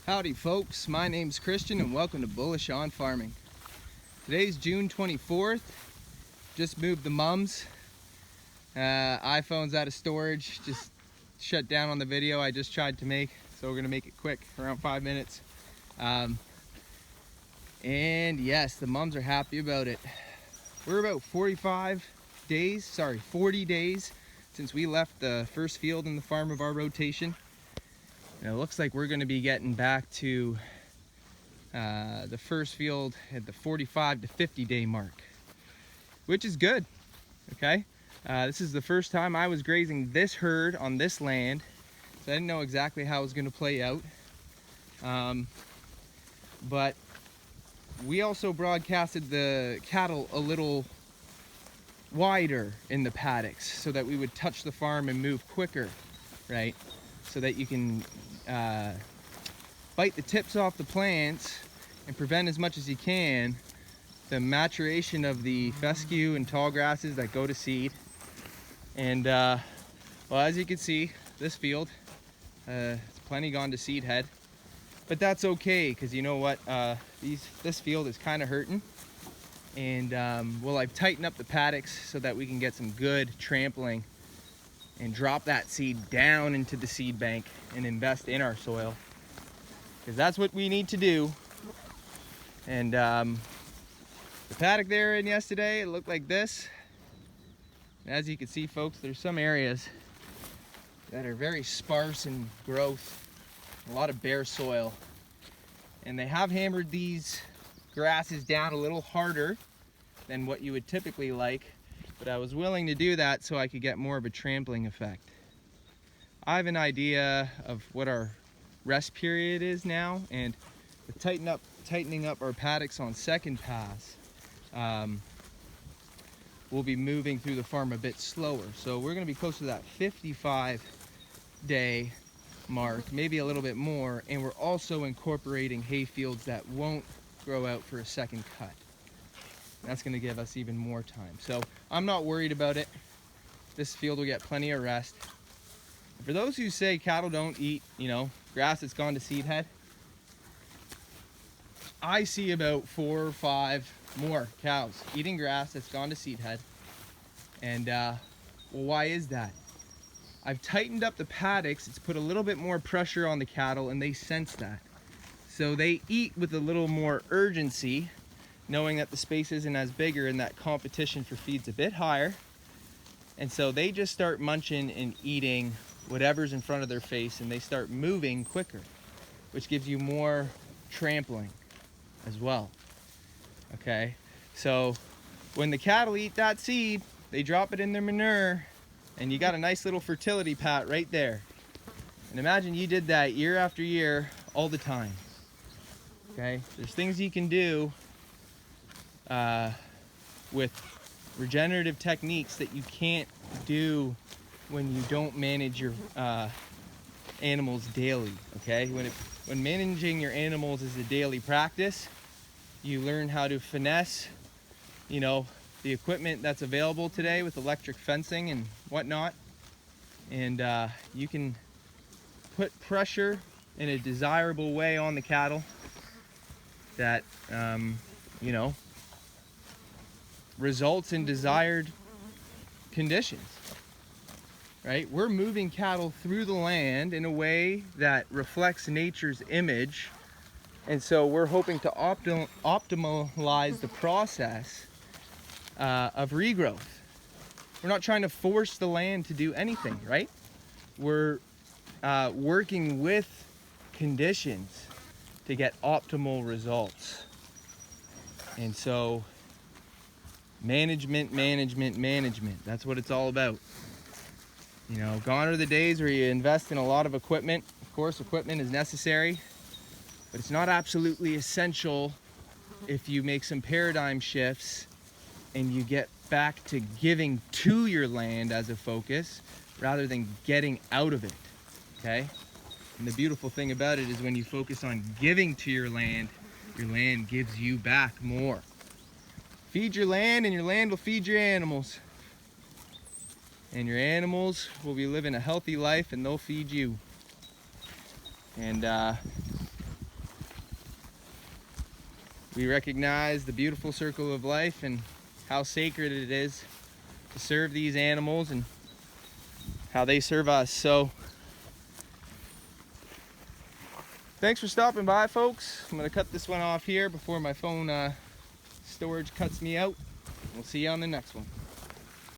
Howdy folks, my name's Christian and welcome to Bullish on Farming. Today's June 24th. Just moved the mums. iPhone's out of storage, just shut down on the video I just tried to make, so we're gonna make it quick, around 5 minutes. And yes, the mums are happy about it. We're about 40 days since we left the first field in the farm of our rotation. And it looks like we're going to be getting back to the first field at the 45 to 50 day mark, which is good. Okay, this is the first time I was grazing this herd on this land, so I didn't know exactly how it was going to play out. But we also broadcasted the cattle a little wider in the paddocks so that we would touch the farm and move quicker, right? So that you can bite the tips off the plants and prevent as much as you can the maturation of the fescue and tall grasses that go to seed. And well, as you can see, this field, it's plenty gone to seed head, but that's okay, because you know what, this field is kind of hurting. And well, I've tightened up the paddocks so that we can get some good trampling and drop that seed down into the seed bank and invest in our soil, because that's what we need to do. And the paddock there in yesterday, it looked like this. As you can see, folks, there's some areas that are very sparse in growth, a lot of bare soil, and they have hammered these grasses down a little harder than what you would typically like. But I was willing to do that so I could get more of a trampling effect. I have an idea of what our rest period is now, and with tightening up our paddocks on second pass, we'll be moving through the farm a bit slower. So we're going to be close to that 55 day mark, maybe a little bit more, and we're also incorporating hay fields that won't grow out for a second cut. That's going to give us even more time. So I'm not worried about it. This field will get plenty of rest. For those who say cattle don't eat, grass that's gone to seed head, I see about 4 or 5 more cows eating grass that's gone to seed head. And well, why is that? I've tightened up the paddocks. It's put a little bit more pressure on the cattle, and they sense that. So they eat with a little more urgency, knowing that the space isn't as bigger and that competition for feed's a bit higher. And so they just start munching and eating whatever's in front of their face, and they start moving quicker, which gives you more trampling as well. Okay, so when the cattle eat that seed, they drop it in their manure, and you got a nice little fertility pat right there. And imagine you did that year after year, all the time. Okay, there's things you can do with regenerative techniques that you can't do when you don't manage your animals daily. Okay, when managing your animals is a daily practice, you learn how to finesse the equipment that's available today with electric fencing and whatnot, and you can put pressure in a desirable way on the cattle that results in desired conditions, right? We're moving cattle through the land in a way that reflects nature's image, and so we're hoping to optimize the process of regrowth. We're not trying to force the land to do anything, right? We're working with conditions to get optimal results. And so management, that's what it's all about. Gone are the days where you invest in a lot of equipment. Of course, equipment is necessary, but it's not absolutely essential if you make some paradigm shifts and you get back to giving to your land as a focus rather than getting out of it. Okay, and the beautiful thing about it is when you focus on giving to your land gives you back more. Feed your land, and your land will feed your animals. And your animals will be living a healthy life, and they'll feed you. And We recognize the beautiful circle of life and how sacred it is to serve these animals and how they serve us. So thanks for stopping by, folks. I'm gonna cut this one off here before my phone storage cuts me out. We'll see you on the next one.